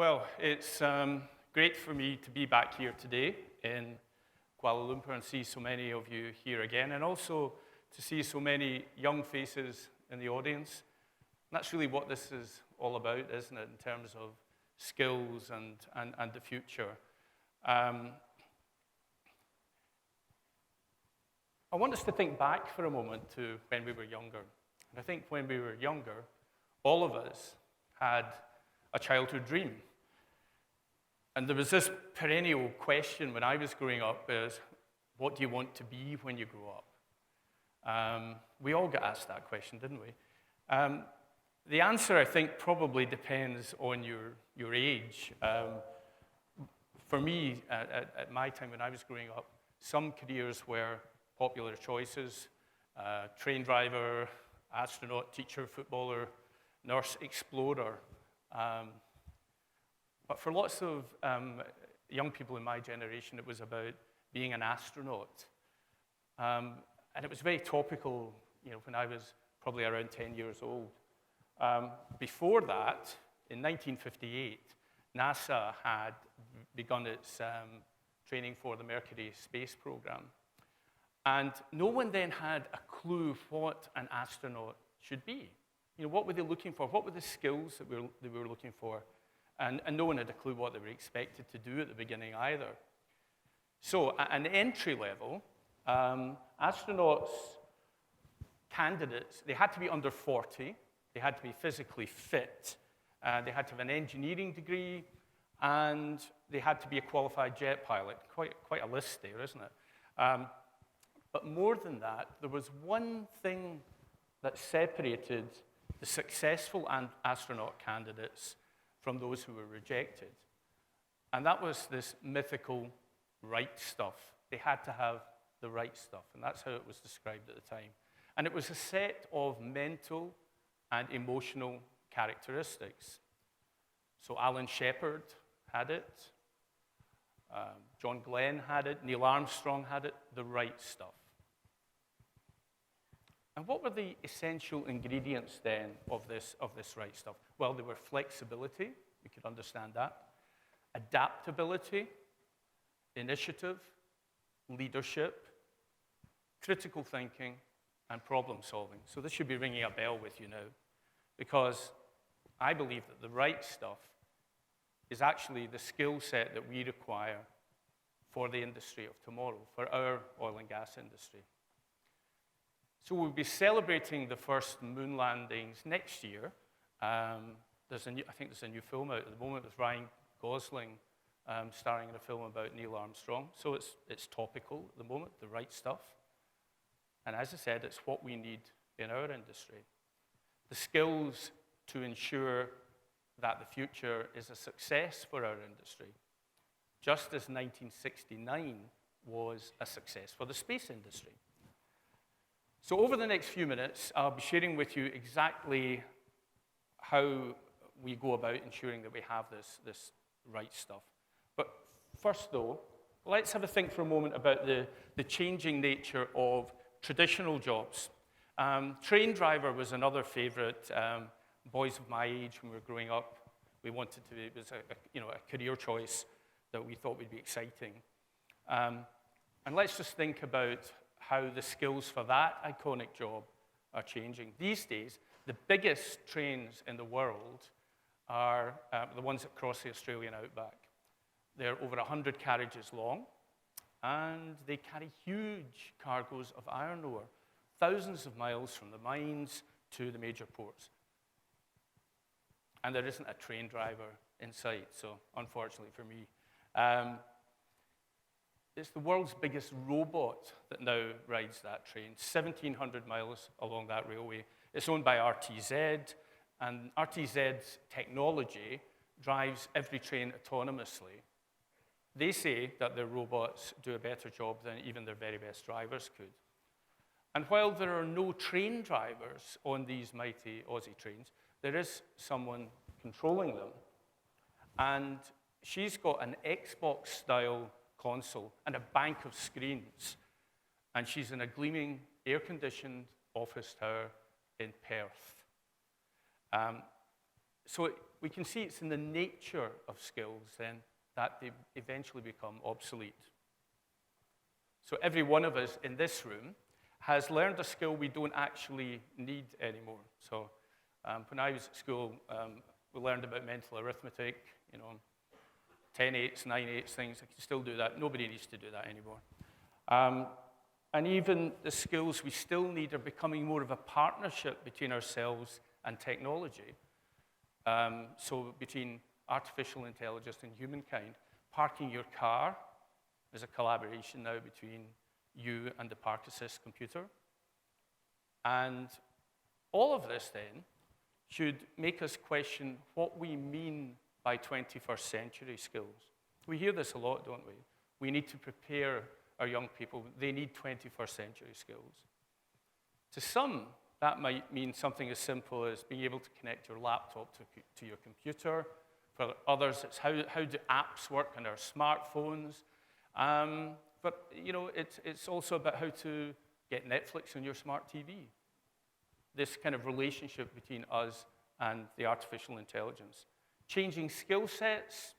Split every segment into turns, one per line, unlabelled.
Well, it's great for me to be back here today in Kuala Lumpur and see so many of you here again, and also to see so many young faces in the audience. And that's really what this is all about, isn't it, in terms of skills and the future. I want us to think back for a moment to when we were younger. And I think when we were younger, all of us had a childhood dream. And there was this perennial question when I was growing up is, what do you want to be when you grow up? We all got asked that question, didn't we? The answer, I think, probably depends on your age. For me, at my time when I was growing up, some careers were popular choices: train driver, astronaut, teacher, footballer, nurse, explorer. But for lots of young people in my generation, it was about being an astronaut. And it was very topical, when I was probably around 10 years old. Before that, in 1958, NASA had begun its training for the Mercury space program. And no one then had a clue what an astronaut should be. What were they looking for? What were the skills that they were looking for? And no one had a clue what they were expected to do at the beginning either. So at an entry level, astronauts, candidates, they had to be under 40, they had to be physically fit, they had to have an engineering degree, and they had to be a qualified jet pilot. Quite a list there, isn't it? But more than that, there was one thing that separated the successful astronaut candidates from those who were rejected. And that was this mythical right stuff. They had to have the right stuff, and that's how it was described at the time. And it was a set of mental and emotional characteristics. So Alan Shepard had it, John Glenn had it, Neil Armstrong had it, the right stuff. And what were the essential ingredients then of this right stuff? Well, they were flexibility, we could understand that, adaptability, initiative, leadership, critical thinking, and problem solving. So this should be ringing a bell with you now, because I believe that the right stuff is actually the skill set that we require for the industry of tomorrow, for our oil and gas industry. So we'll be celebrating the first moon landings next year. I think there's a new film out at the moment with Ryan Gosling starring in a film about Neil Armstrong. So it's topical at the moment, the right stuff. And as I said, it's what we need in our industry. The skills to ensure that the future is a success for our industry, just as 1969 was a success for the space industry. So over the next few minutes, I'll be sharing with you exactly how we go about ensuring that we have this right stuff. But first, though, let's have a think for a moment about the changing nature of traditional jobs. Train driver was another favorite. Boys of my age, when we were growing up, we wanted to. It was a career choice that we thought would be exciting. And let's just think about how the skills for that iconic job are changing. These days, the biggest trains in the world are the ones that cross the Australian outback. They're over 100 carriages long, and they carry huge cargoes of iron ore, thousands of miles from the mines to the major ports. And there isn't a train driver in sight, so unfortunately for me. It's the world's biggest robot that now rides that train, 1,700 miles along that railway. It's owned by RTZ, and RTZ's technology drives every train autonomously. They say that their robots do a better job than even their very best drivers could. And while there are no train drivers on these mighty Aussie trains, there is someone controlling them. And she's got an Xbox-style console and a bank of screens. And she's in a gleaming, air-conditioned office tower in Perth. So we can see it's in the nature of skills then that they eventually become obsolete. So every one of us in this room has learned a skill we don't actually need anymore. So when I was at school, we learned about mental arithmetic, 10/8, 9/8 things. I can still do that. Nobody needs to do that anymore. And even the skills we still need are becoming more of a partnership between ourselves and technology. So between artificial intelligence and humankind, parking your car is a collaboration now between you and the park assist computer. And all of this then should make us question what we mean by 21st century skills. We hear this a lot, don't we? We need to prepare our young people. They need 21st century skills. To some, that might mean something as simple as being able to connect your laptop to your computer. For others, it's how do apps work on our smartphones. But it's also about how to get Netflix on your smart TV. This kind of relationship between us and the artificial intelligence. Changing skill sets,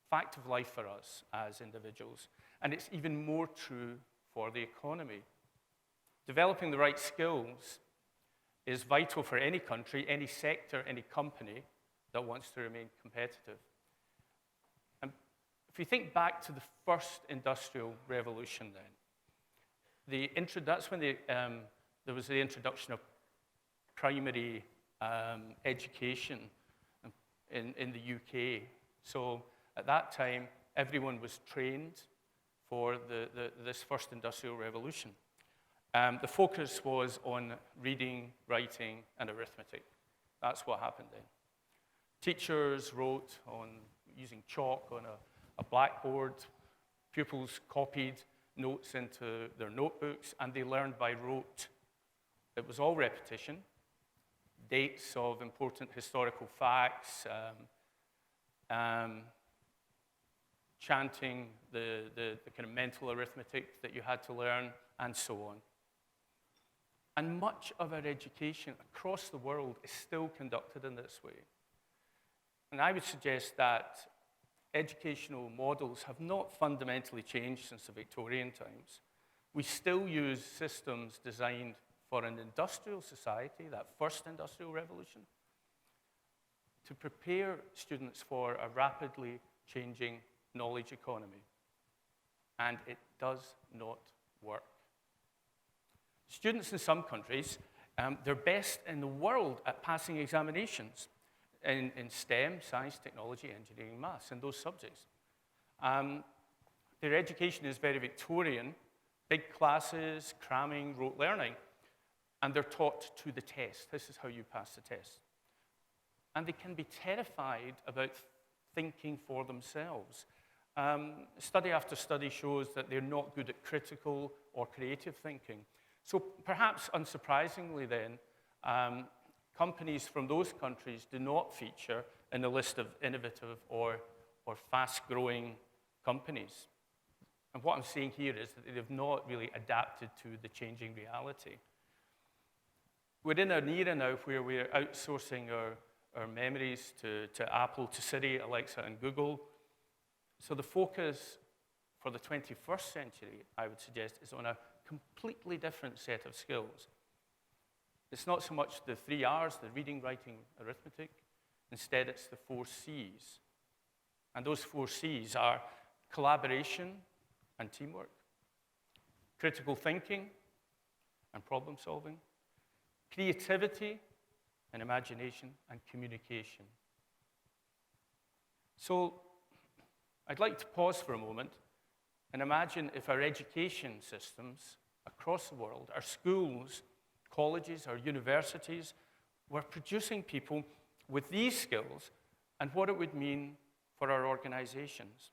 fact of life for us as individuals. And it's even more true for the economy. Developing the right skills is vital for any country, any sector, any company that wants to remain competitive. And if you think back to the first industrial revolution then, that's when there was the introduction of primary education in the UK. So at that time, everyone was trained for this first industrial revolution. The focus was on reading, writing, and arithmetic. That's what happened then. Teachers wrote using chalk on a blackboard. Pupils copied notes into their notebooks, and they learned by rote. It was all repetition. Dates of important historical facts, chanting the kind of mental arithmetic that you had to learn, and so on. And much of our education across the world is still conducted in this way. And I would suggest that educational models have not fundamentally changed since the Victorian times. We still use systems designed for an industrial society, that first industrial revolution, to prepare students for a rapidly changing knowledge economy. And it does not work. Students in some countries, they're best in the world at passing examinations in STEM, science, technology, engineering, maths, and those subjects. Their education is very Victorian, big classes, cramming, rote learning, and they're taught to the test. This is how you pass the test. And they can be terrified about thinking for themselves. Study after study shows that they're not good at critical or creative thinking. So perhaps unsurprisingly then, companies from those countries do not feature in the list of innovative or fast-growing companies. And what I'm saying here is that they've not really adapted to the changing reality. We're in an era now where we're outsourcing our memories to Apple, to Siri, Alexa, and Google. So the focus for the 21st century, I would suggest, is on a completely different set of skills. It's not so much the 3 R's, the reading, writing, arithmetic. Instead, it's the 4 C's. And those 4 C's are collaboration and teamwork, critical thinking and problem solving, creativity and imagination, and communication. So I'd like to pause for a moment and imagine if our education systems across the world, our schools, colleges, our universities, were producing people with these skills and what it would mean for our organizations.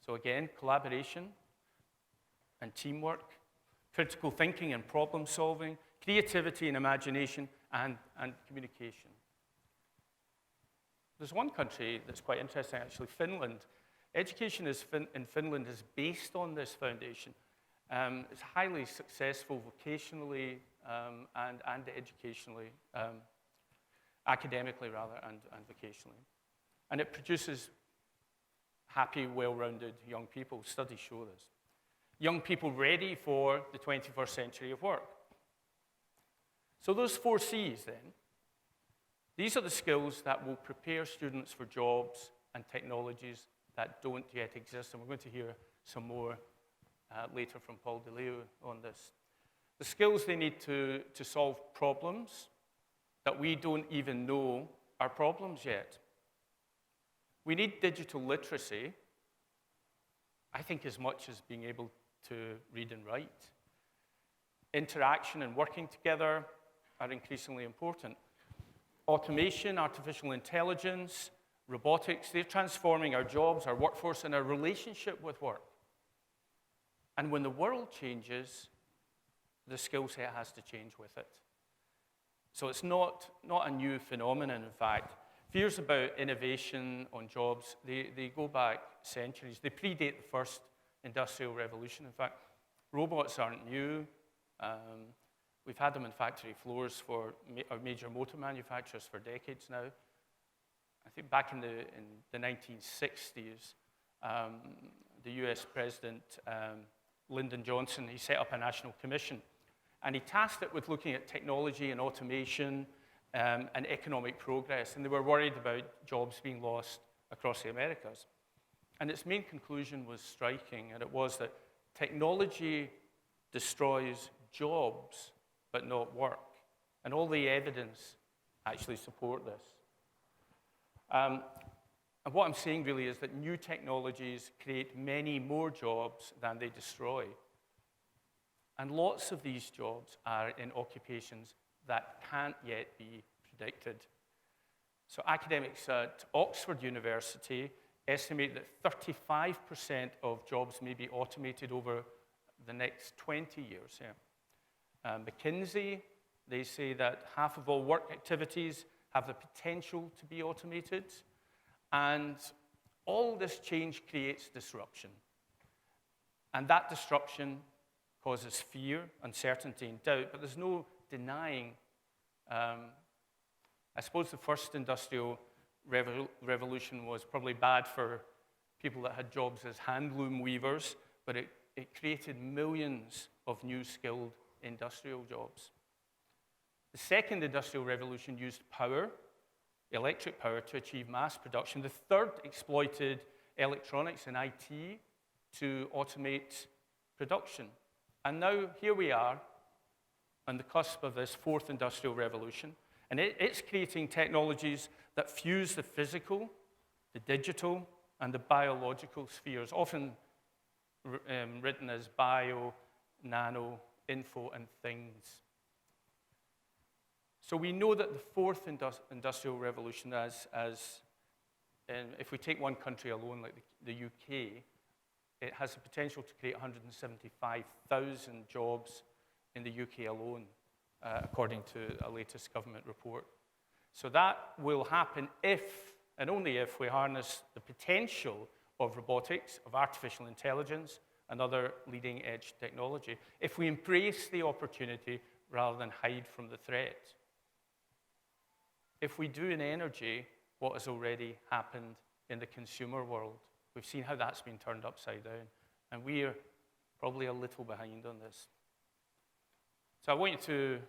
So again, collaboration and teamwork, critical thinking and problem solving, creativity and imagination, and communication. There's one country that's quite interesting, actually, Finland. Education in Finland is based on this foundation. It's highly successful vocationally and educationally. academically rather, and vocationally. And it produces happy, well-rounded young people. Studies show this. Young people ready for the 21st century of work. So those 4 C's then, these are the skills that will prepare students for jobs and technologies that don't yet exist. And we're going to hear some more later from Paul DeLeo on this. The skills they need to solve problems that we don't even know are problems yet. We need digital literacy, I think, as much as being able to read and write. Interaction and working together are increasingly important. Automation, artificial intelligence, robotics, they're transforming our jobs, our workforce, and our relationship with work. And when the world changes, the skill set has to change with it. So it's not a new phenomenon, in fact. Fears about innovation on jobs, they go back centuries. They predate the first industrial revolution. In fact, robots aren't new. We've had them in factory floors for our major motor manufacturers for decades now. I think back in the 1960s, the US President Lyndon Johnson, he set up a national commission, and he tasked it with looking at technology and automation and economic progress, and they were worried about jobs being lost across the Americas. And its main conclusion was striking, and it was that technology destroys jobs, but not work. And all the evidence actually support this. And what I'm saying really is that new technologies create many more jobs than they destroy. And lots of these jobs are in occupations that can't yet be predicted. So academics at Oxford University estimate that 35% of jobs may be automated over the next 20 years. Yeah. McKinsey, they say that half of all work activities have the potential to be automated, and all this change creates disruption. And that disruption causes fear, uncertainty, and doubt, but there's no denying. I suppose the first industrial revolution was probably bad for people that had jobs as handloom weavers, but it created millions of new skilled industrial jobs. The second industrial revolution used power, electric power, to achieve mass production. The third exploited electronics and IT to automate production. And now here we are on the cusp of this fourth industrial revolution, and it's creating technologies that fuse the physical, the digital, and the biological spheres, often written as bio, nano, info, and things. So we know that the fourth industrial revolution, if we take one country alone, like the UK, it has the potential to create 175,000 jobs in the UK alone, according to a latest government report. So that will happen if, and only if, we harness the potential of robotics, of artificial intelligence, and other leading-edge technology, if we embrace the opportunity rather than hide from the threat. If we do in energy what has already happened in the consumer world, we've seen how that's been turned upside down, and we are probably a little behind on this. So I want to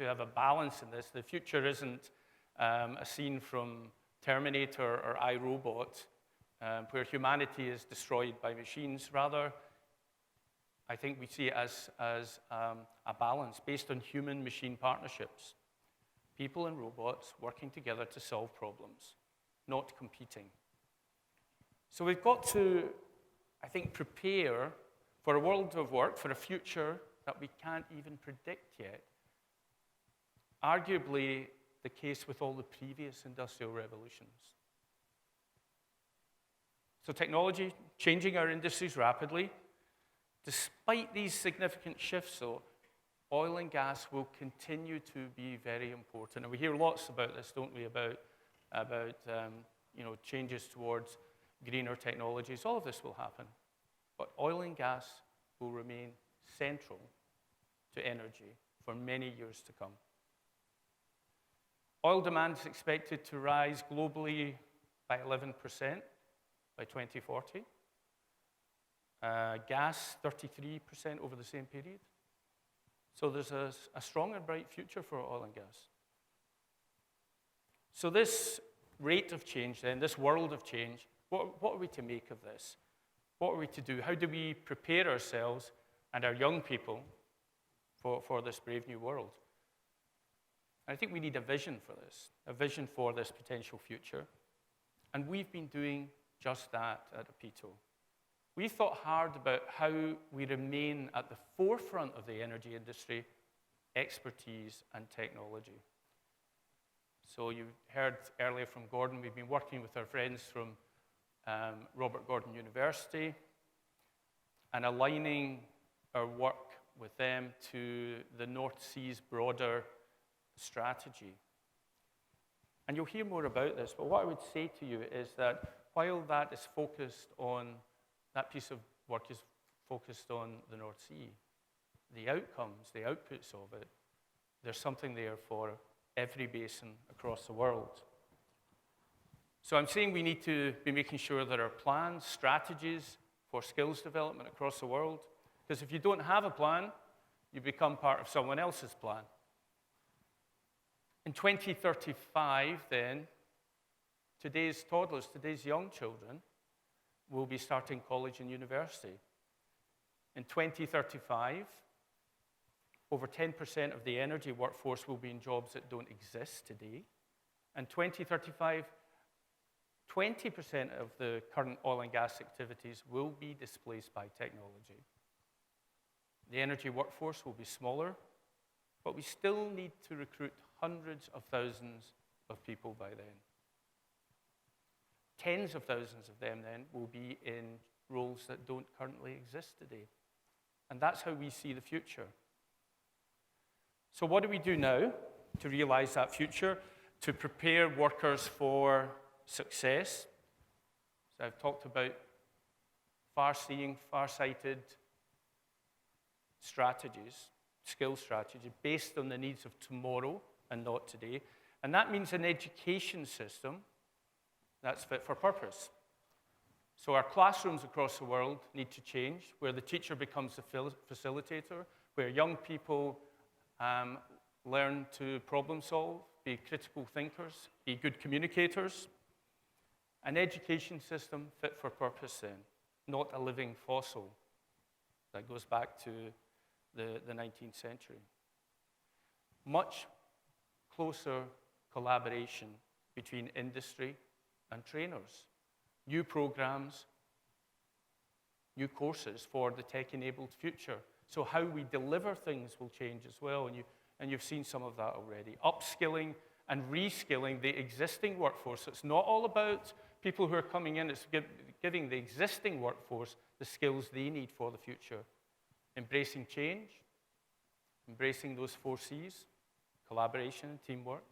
have a balance in this. The future isn't a scene from Terminator or iRobot, where humanity is destroyed by machines. Rather, I think we see it as a balance based on human-machine partnerships. People and robots working together to solve problems, not competing. So we've got to, I think, prepare for a world of work, for a future that we can't even predict yet. Arguably the case with all the previous industrial revolutions. So technology changing our industries rapidly. Despite these significant shifts, though, oil and gas will continue to be very important. And we hear lots about this, don't we, about changes towards greener technologies. All of this will happen. But oil and gas will remain central to energy for many years to come. Oil demand is expected to rise globally by 11% by 2040. Gas, 33% over the same period. So there's a strong and bright future for oil and gas. So this rate of change then, this world of change, what are we to make of this? What are we to do? How do we prepare ourselves and our young people for this brave new world? I think we need a vision for this, a vision for this potential future. And we've been doing just that at OPITO. We thought hard about how we remain at the forefront of the energy industry, expertise, and technology. So you heard earlier from Gordon, we've been working with our friends from Robert Gordon University and aligning our work with them to the North Sea's broader strategy. And you'll hear more about this, but what I would say to you is that while that piece of work is focused on the North Sea, the outcomes, the outputs of it, there's something there for every basin across the world. So I'm saying we need to be making sure that our plans, strategies for skills development across the world, because if you don't have a plan, you become part of someone else's plan. In 2035, then, today's toddlers, today's young children, will be starting college and university. In 2035, over 10% of the energy workforce will be in jobs that don't exist today. And 2035, 20% of the current oil and gas activities will be displaced by technology. The energy workforce will be smaller, but we still need to recruit hundreds of thousands of people by then. Tens of thousands of them then will be in roles that don't currently exist today. And that's how we see the future. So what do we do now to realize that future, to prepare workers for success? So I've talked about far-seeing, far-sighted strategies, skill strategy, based on the needs of tomorrow and not today. And that means an education system that's fit for purpose. So our classrooms across the world need to change, where the teacher becomes the facilitator, where young people learn to problem solve, be critical thinkers, be good communicators. An education system fit for purpose then, not a living fossil that goes back to the 19th century. Much closer collaboration between industry and trainers. New programs, new courses for the tech-enabled future. So how we deliver things will change as well, and you've seen some of that already. Upskilling and reskilling the existing workforce. It's not all about people who are coming in, it's giving the existing workforce the skills they need for the future. Embracing change, embracing those 4 C's, collaboration and teamwork,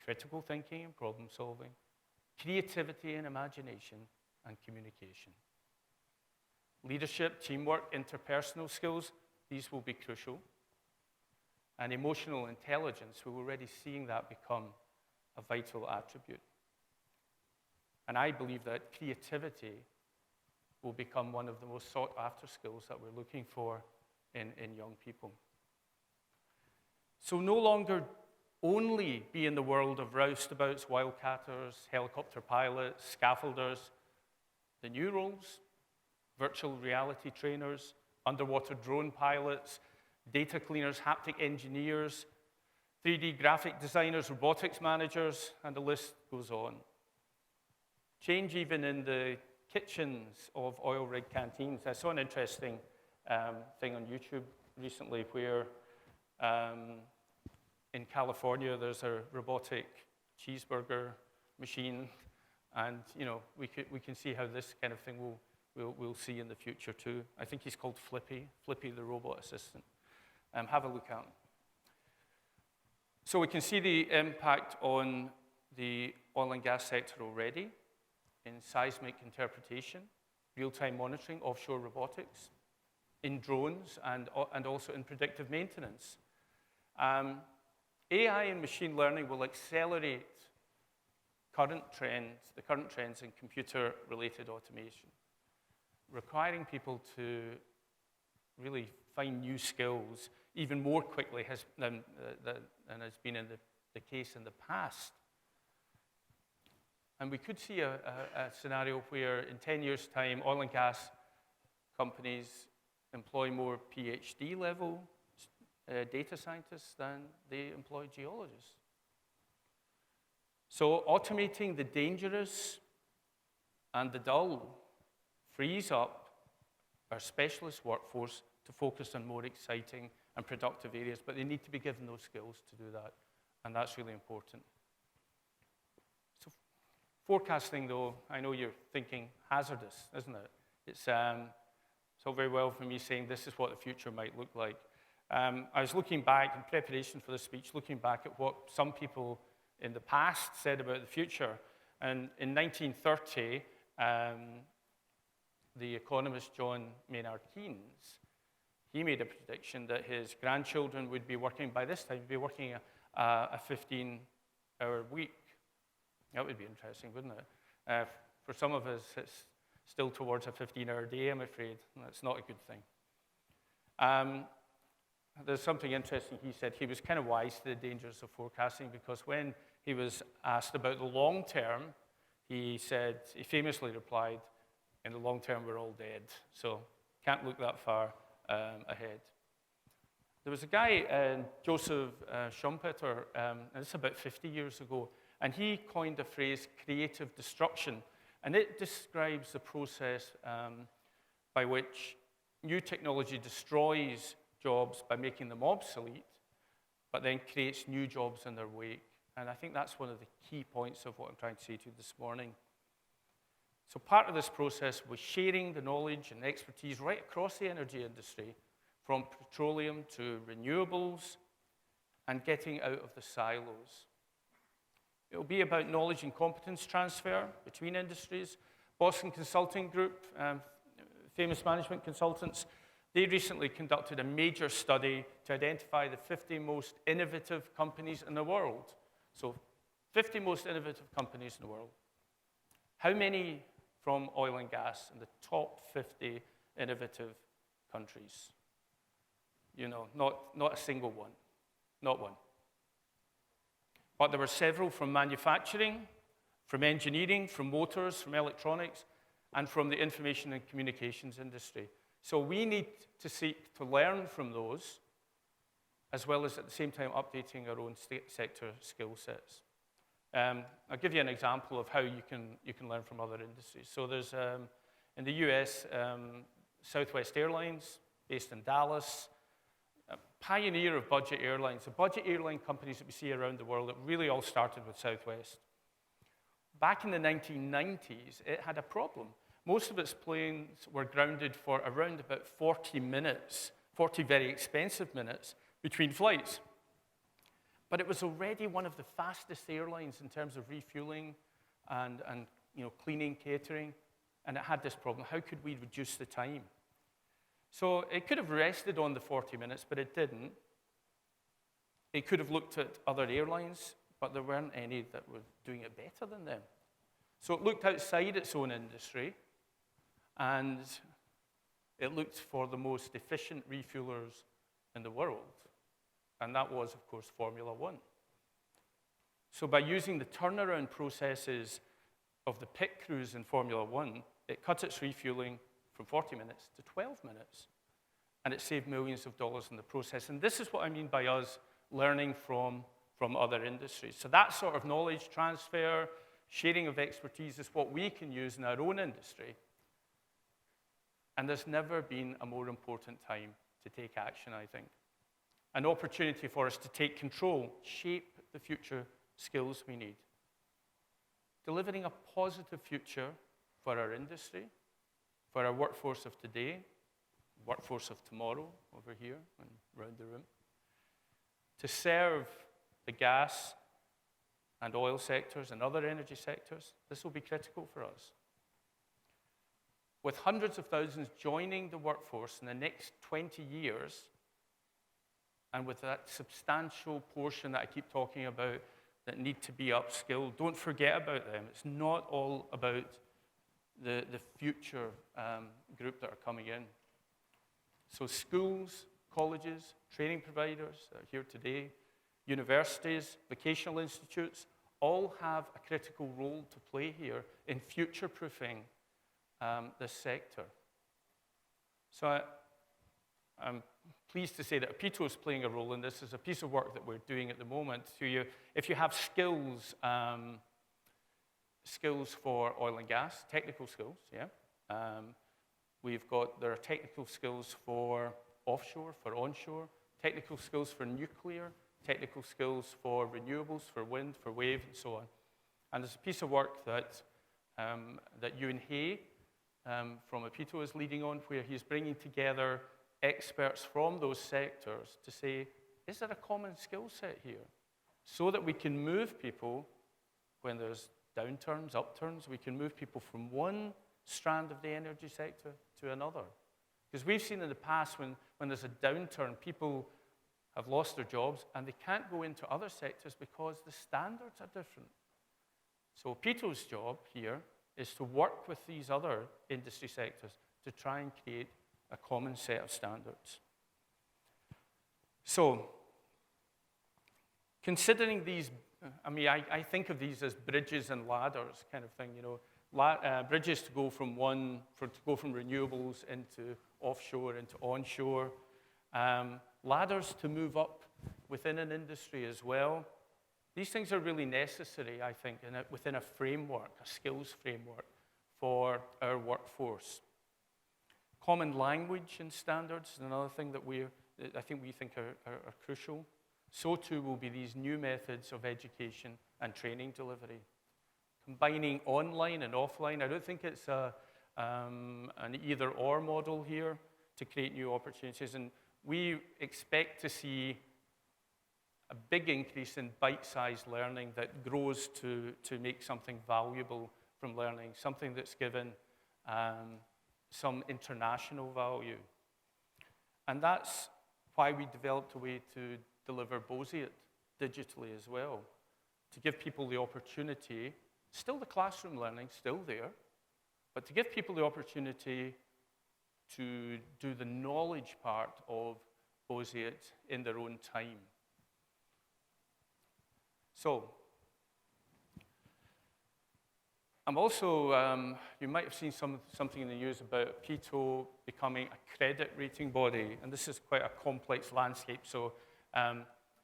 critical thinking and problem solving, creativity and imagination, and communication. Leadership, teamwork, interpersonal skills, these will be crucial. And emotional intelligence, we're already seeing that become a vital attribute. And I believe that creativity will become one of the most sought-after skills that we're looking for in young people. So no longer only be in the world of roustabouts, wildcatters, helicopter pilots, scaffolders. The new roles, virtual reality trainers, underwater drone pilots, data cleaners, haptic engineers, 3D graphic designers, robotics managers, and the list goes on. Change even in the kitchens of oil rig canteens. I saw an interesting thing on YouTube recently where in California there's a robotic cheeseburger machine, and we can see how this kind of thing we'll see in the future too. I think he's called Flippy the robot assistant. Have a look at him. So we can see the impact on the oil and gas sector already in seismic interpretation, real-time monitoring, offshore robotics, in drones, and also in predictive maintenance. AI and machine learning will accelerate the current trends in computer-related automation, requiring people to really find new skills even more quickly than has been the case in the past. And we could see a scenario where in 10 years' time, oil and gas companies employ more PhD level data scientists than they employ geologists. So automating the dangerous and the dull frees up our specialist workforce to focus on more exciting and productive areas, but they need to be given those skills to do that, and that's really important. So forecasting, though, I know you're thinking hazardous, isn't it? It's all very well for me saying this is what the future might look like. I was looking back in preparation for this speech, looking back at what some people in the past said about the future. And in 1930, the economist John Maynard Keynes, he made a prediction that his grandchildren would be working, by this time, a 15-hour week. That would be interesting, wouldn't it? For some of us, it's still towards a 15-hour day, I'm afraid. That's not a good thing. There's something interesting he said. He was kind of wise to the dangers of forecasting, because when he was asked about the long term, he famously replied, in the long term, we're all dead. So can't look that far ahead. There was a guy, Joseph Schumpeter, and this is about 50 years ago, and he coined the phrase creative destruction. And it describes the process by which new technology destroys jobs by making them obsolete, but then creates new jobs in their wake. And I think that's one of the key points of what I'm trying to say to you this morning. So part of this process was sharing the knowledge and expertise right across the energy industry, from petroleum to renewables, and getting out of the silos. It will be about knowledge and competence transfer between industries. Boston Consulting Group, famous management consultants, they recently conducted a major study to identify the 50 most innovative companies in the world. So 50 most innovative companies in the world. How many from oil and gas in the top 50 innovative countries? You know, not a single one, not one. But there were several from manufacturing, from engineering, from motors, from electronics, and from the information and communications industry. So we need to seek to learn from those, as well as at the same time updating our own sector skill sets. I'll give you an example of how you can learn from other industries. So there's, in the US, Southwest Airlines, based in Dallas, a pioneer of budget airlines. The budget airline companies that we see around the world, it really all started with Southwest. Back in the 1990s, it had a problem. Most of its planes were grounded for around about 40 minutes, 40 very expensive minutes between flights. But it was already one of the fastest airlines in terms of refueling and cleaning, catering, and it had this problem. How could we reduce the time? So it could have rested on the 40 minutes, but it didn't. It could have looked at other airlines, but there weren't any that were doing it better than them. So it looked outside its own industry, and it looked for the most efficient refuelers in the world. And that was, of course, Formula One. So by using the turnaround processes of the pit crews in Formula One, it cut its refueling from 40 minutes to 12 minutes. And it saved millions of dollars in the process. And this is what I mean by us learning from other industries. So that sort of knowledge transfer, sharing of expertise is what we can use in our own industry. And there's never been a more important time to take action, I think. An opportunity for us to take control, shape the future skills we need. Delivering a positive future for our industry, for our workforce of today, workforce of tomorrow over here and around the room, to serve the gas and oil sectors and other energy sectors. This will be critical for us. With hundreds of thousands joining the workforce in the next 20 years, and with that substantial portion that I keep talking about that need to be upskilled, don't forget about them. It's not all about the future group that are coming in. So schools, colleges, training providers that are here today, universities, vocational institutes, all have a critical role to play here in future-proofing this sector. So I'm pleased to say that OPITO is playing a role in this. As a piece of work that we're doing at the moment. So if you have skills, skills for oil and gas, technical skills, yeah. There are technical skills for offshore, for onshore, technical skills for nuclear, technical skills for renewables, for wind, for wave, and so on. And there's a piece of work that Ewan Hay from OPITO is leading on, where he's bringing together experts from those sectors to say, is there a common skill set here? So that we can move people, when there's downturns, upturns, we can move people from one strand of the energy sector to another. Because we've seen in the past when there's a downturn, people have lost their jobs and they can't go into other sectors because the standards are different. So OPITO's job here is to work with these other industry sectors to try and create a common set of standards. So, considering these, I think of these as bridges and ladders kind of thing, bridges to go from renewables into offshore, into onshore, ladders to move up within an industry as well. These things are really necessary, I think, within a framework, a skills framework for our workforce. Common language and standards is another thing that I think we think are crucial. So too will be these new methods of education and training delivery. Combining online and offline, I don't think it's an either-or model here to create new opportunities. And we expect to see a big increase in bite-sized learning that grows to make something valuable from learning, something that's given some international value. And that's why we developed a way to deliver Bosiet digitally as well, to give people the opportunity, still the classroom learning, still there, but to give people the opportunity to do the knowledge part of Bosiet in their own time. So, I'm also, you might have seen something in the news about OPITO becoming a credit rating body, and this is quite a complex landscape. So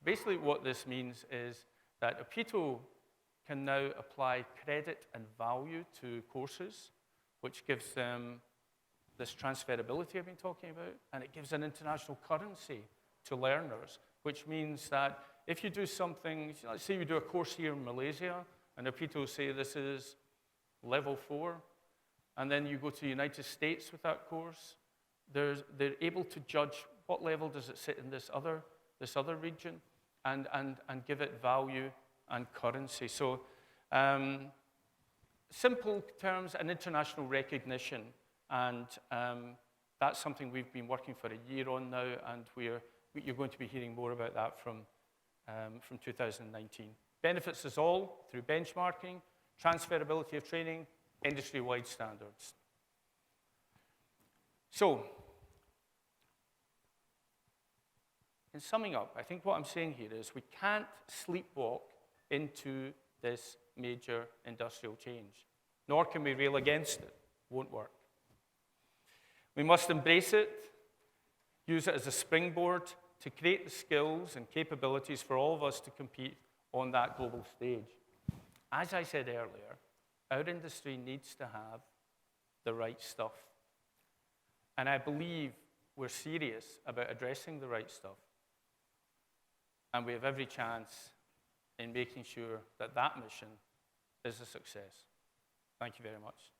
basically what this means is that OPITO can now apply credit and value to courses, which gives them this transferability I've been talking about, and it gives an international currency to learners, which means that if you do something, let's say you do a course here in Malaysia, and OPITO say this is level 4, and then you go to the United States with that course, they're able to judge what level does it sit in this other region, and give it value and currency. So simple terms, an international recognition, and that's something we've been working for a year on now, and you're going to be hearing more about that from 2019. Benefits us all through benchmarking, transferability of training, industry-wide standards. So, in summing up, I think what I'm saying here is we can't sleepwalk into this major industrial change, nor can we rail against it. Won't work. We must embrace it, use it as a springboard to create the skills and capabilities for all of us to compete on that global stage. As I said earlier, our industry needs to have the right stuff. And I believe we're serious about addressing the right stuff. And we have every chance in making sure that that mission is a success. Thank you very much.